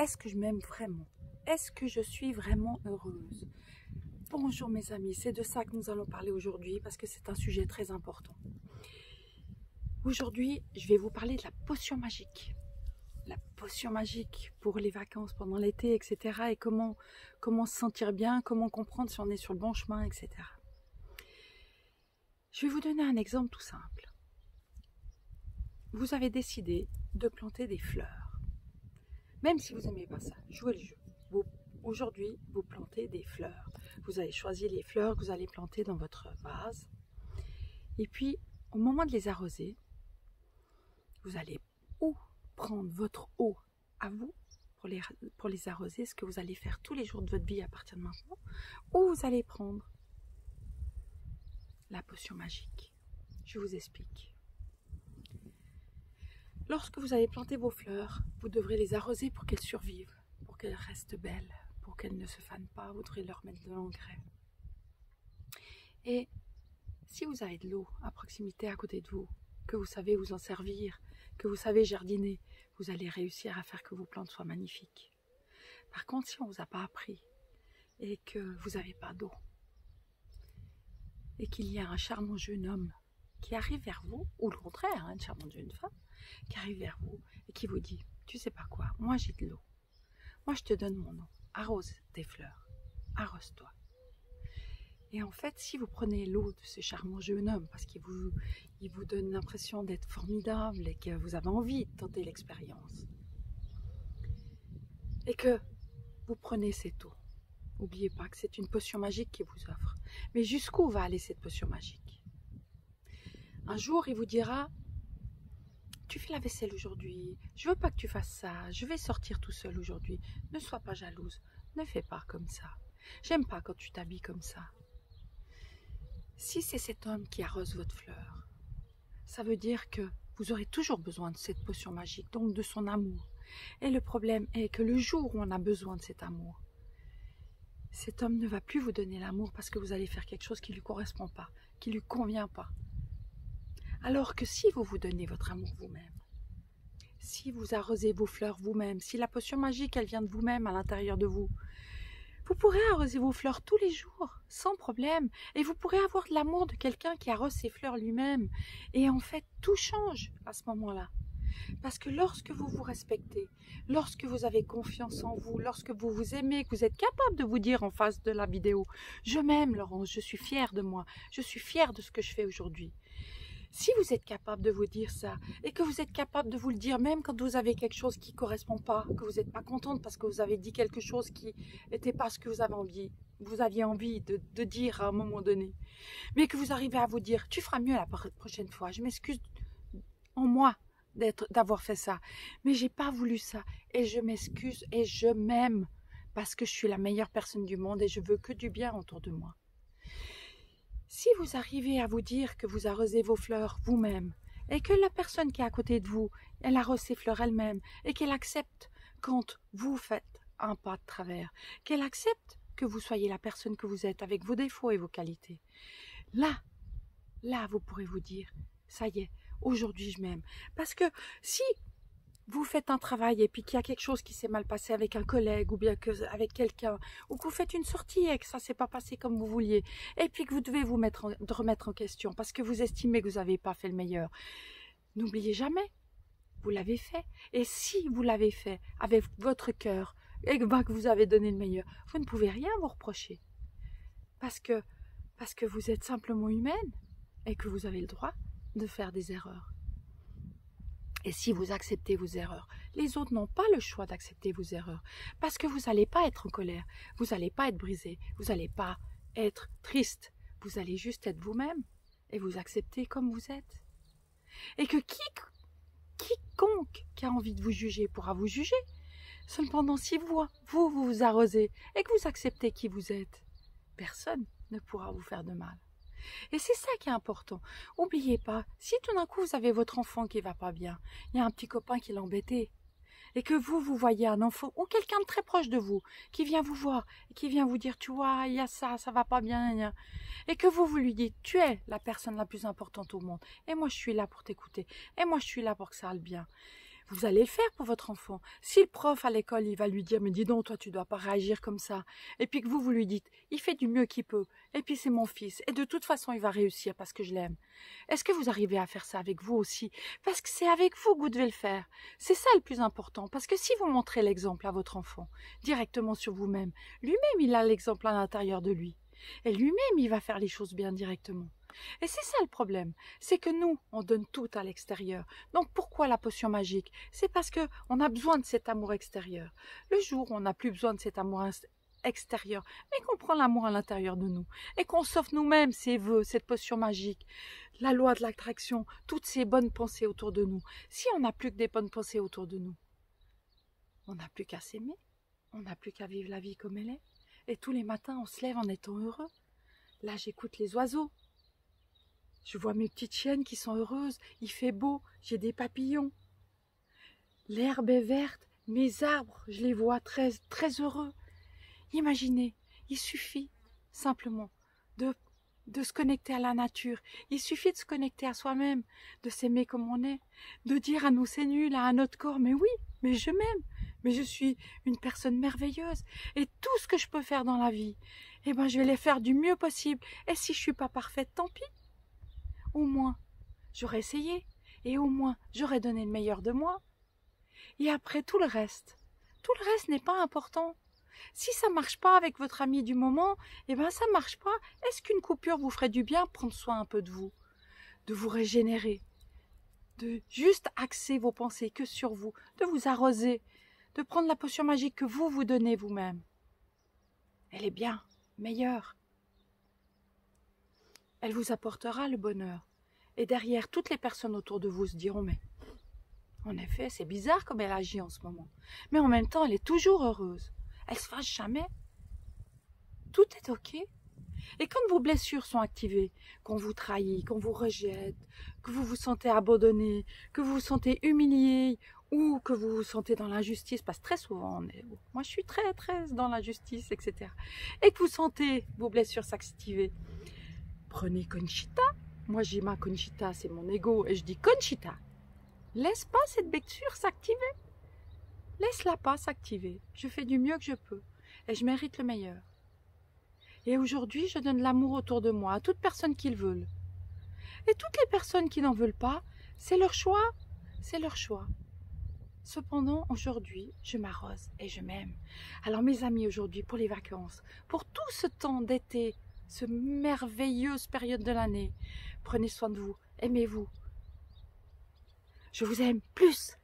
est-ce que je m'aime vraiment? Est-ce que je suis vraiment heureuse? Bonjour mes amis, c'est de ça que nous allons parler aujourd'hui parce que c'est un sujet très important. Aujourd'hui, je vais vous parler de la potion magique. La potion magique pour les vacances pendant l'été, etc. Et comment se sentir bien, comment comprendre si on est sur le bon chemin, etc. Je vais vous donner un exemple tout simple. Vous avez décidé de planter des fleurs. Même si vous n'aimez pas ça, jouez le jeu. Aujourd'hui, vous plantez des fleurs. Vous avez choisi les fleurs que vous allez planter dans votre vase. Et puis, au moment de les arroser, vous allez ou prendre votre eau à vous pour les arroser, ce que vous allez faire tous les jours de votre vie à partir de maintenant, ou vous allez prendre la potion magique. Je vous explique. Lorsque vous allez planter vos fleurs, vous devrez les arroser pour qu'elles survivent, pour qu'elles restent belles, pour qu'elles ne se fanent pas. Vous devrez leur mettre de l'engrais. Et si vous avez de l'eau à proximité à côté de vous, que vous savez vous en servir, que vous savez jardiner, vous allez réussir à faire que vos plantes soient magnifiques. Par contre, si on ne vous a pas appris et que vous n'avez pas d'eau, et qu'il y a un charmant jeune homme qui arrive vers vous, ou le contraire, une charmante jeune femme, qui arrive vers vous et qui vous dit, tu sais pas quoi, moi j'ai de l'eau, moi je te donne mon eau, arrose tes fleurs, arrose-toi. Et en fait, si vous prenez l'eau de ce charmant jeune homme, parce qu'il vous donne l'impression d'être formidable et que vous avez envie de tenter l'expérience, et que vous prenez cette eau, n'oubliez pas que c'est une potion magique qu'il vous offre. Mais jusqu'où va aller cette potion magique? Un jour, il vous dira, tu fais la vaisselle aujourd'hui, je veux pas que tu fasses ça, je vais sortir tout seul aujourd'hui, ne sois pas jalouse, ne fais pas comme ça, j'aime pas quand tu t'habilles comme ça. Si c'est cet homme qui arrose votre fleur, ça veut dire que vous aurez toujours besoin de cette potion magique, donc de son amour. Et le problème est que le jour où on a besoin de cet amour, cet homme ne va plus vous donner l'amour parce que vous allez faire quelque chose qui ne lui correspond pas, qui ne lui convient pas. Alors que si vous vous donnez votre amour vous-même, si vous arrosez vos fleurs vous-même, si la potion magique elle vient de vous-même à l'intérieur de vous, vous pourrez arroser vos fleurs tous les jours, sans problème. Et vous pourrez avoir de l'amour de quelqu'un qui arrose ses fleurs lui-même. Et en fait, tout change à ce moment-là. Parce que lorsque vous vous respectez, lorsque vous avez confiance en vous, lorsque vous vous aimez, que vous êtes capable de vous dire en face de la vidéo, je m'aime Laurence, je suis fière de moi, je suis fière de ce que je fais aujourd'hui. Si vous êtes capable de vous dire ça, et que vous êtes capable de vous le dire même quand vous avez quelque chose qui ne correspond pas, que vous n'êtes pas contente parce que vous avez dit quelque chose qui n'était pas ce que vous aviez envie de dire à un moment donné, mais que vous arrivez à vous dire, tu feras mieux la prochaine fois, je m'excuse en moi d'avoir fait ça, mais j'ai pas voulu ça, et je m'excuse, et je m'aime, parce que je suis la meilleure personne du monde, et je veux que du bien autour de moi. Si vous arrivez à vous dire que vous arrosez vos fleurs vous-même, et que la personne qui est à côté de vous, elle arrose ses fleurs elle-même, et qu'elle accepte quand vous faites un pas de travers, qu'elle accepte que vous soyez la personne que vous êtes, avec vos défauts et vos qualités, là, vous pourrez vous dire, ça y est, aujourd'hui je m'aime. Parce que si vous faites un travail et puis qu'il y a quelque chose qui s'est mal passé avec un collègue ou bien avec quelqu'un, ou que vous faites une sortie et que ça ne s'est pas passé comme vous vouliez, et puis que vous devez vous remettre en question parce que vous estimez que vous n'avez pas fait le meilleur, n'oubliez jamais, vous l'avez fait. Et si vous l'avez fait avec votre cœur et que vous avez donné le meilleur, vous ne pouvez rien vous reprocher. Parce que vous êtes simplement humaine et que vous avez le droit de faire des erreurs. Et si vous acceptez vos erreurs, les autres n'ont pas le choix d'accepter vos erreurs. Parce que vous n'allez pas être en colère, vous n'allez pas être brisé, vous n'allez pas être triste. Vous allez juste être vous-même et vous accepter comme vous êtes. Et que quiconque qui a envie de vous juger pourra vous juger. Cependant, si vous arrosez et que vous acceptez qui vous êtes, personne ne pourra vous faire de mal. Et c'est ça qui est important. N'oubliez pas, si tout d'un coup vous avez votre enfant qui va pas bien, il y a un petit copain qui l'embêtait, et que vous voyez un enfant ou quelqu'un de très proche de vous qui vient vous voir, et qui vient vous dire, tu vois, il y a ça va pas bien, et que vous lui dites, tu es la personne la plus importante au monde, et moi je suis là pour t'écouter, et moi je suis là pour que ça aille bien. vous allez le faire pour votre enfant. Si le prof à l'école, il va lui dire, mais dis donc, toi, tu dois pas réagir comme ça, et puis que vous lui dites, il fait du mieux qu'il peut, et puis c'est mon fils, et de toute façon, il va réussir parce que je l'aime. Est-ce que vous arrivez à faire ça avec vous aussi? Parce que c'est avec vous que vous devez le faire. C'est ça le plus important, parce que si vous montrez l'exemple à votre enfant, directement sur vous-même, lui-même, il a l'exemple à l'intérieur de lui, et lui-même, il va faire les choses bien directement. Et c'est ça le problème, c'est que nous, on donne tout à l'extérieur. Donc pourquoi la potion magique? C'est parce que on a besoin de cet amour extérieur. Le jour où on n'a plus besoin de cet amour extérieur, mais qu'on prend l'amour à l'intérieur de nous, et qu'on s'offre nous-mêmes ces vœux, cette potion magique, la loi de l'attraction, toutes ces bonnes pensées autour de nous. Si on n'a plus que des bonnes pensées autour de nous, on n'a plus qu'à s'aimer, on n'a plus qu'à vivre la vie comme elle est. Et tous les matins, on se lève en étant heureux. Là, j'écoute les oiseaux. Je vois mes petites chiennes qui sont heureuses, il fait beau, j'ai des papillons. L'herbe est verte, mes arbres, je les vois très, très heureux. Imaginez, il suffit simplement de se connecter à la nature. Il suffit de se connecter à soi-même, de s'aimer comme on est, de dire à nous c'est nul, à notre corps, mais oui, mais je m'aime, mais je suis une personne merveilleuse. Et tout ce que je peux faire dans la vie, eh ben, je vais les faire du mieux possible. Et si je suis pas parfaite, tant pis. Au moins, j'aurais essayé, et au moins, j'aurais donné le meilleur de moi. Et après, tout le reste n'est pas important. Si ça marche pas avec votre ami du moment, eh ben ça marche pas. Est-ce qu'une coupure vous ferait du bien? Prendre soin un peu de vous régénérer, de juste axer vos pensées que sur vous, de vous arroser, de prendre la potion magique que vous vous donnez vous-même. Elle est bien, meilleure. Elle vous apportera le bonheur. Et derrière, toutes les personnes autour de vous se diront, mais en effet, c'est bizarre comme elle agit en ce moment. Mais en même temps, elle est toujours heureuse. Elle se fâche jamais. Tout est ok. Et quand vos blessures sont activées, qu'on vous trahit, qu'on vous rejette, que vous vous sentez abandonné, que vous vous sentez humilié, ou que vous vous sentez dans l'injustice, parce que très souvent, moi je suis très dans l'injustice, etc. Et que vous sentez vos blessures s'activer, prenez Conchita. Moi j'ai ma Conchita, c'est mon ego, et je dis Conchita, laisse pas cette blessure s'activer. Laisse-la pas s'activer. Je fais du mieux que je peux. Et je mérite le meilleur. Et aujourd'hui, je donne l'amour autour de moi à toutes personnes qui le veulent. Et toutes les personnes qui n'en veulent pas, c'est leur choix. C'est leur choix. Cependant, aujourd'hui, je m'arrose et je m'aime. Alors mes amis, aujourd'hui, pour les vacances, pour tout ce temps d'été, ce merveilleuse période de l'année, prenez soin de vous, aimez-vous. Je vous aime plus.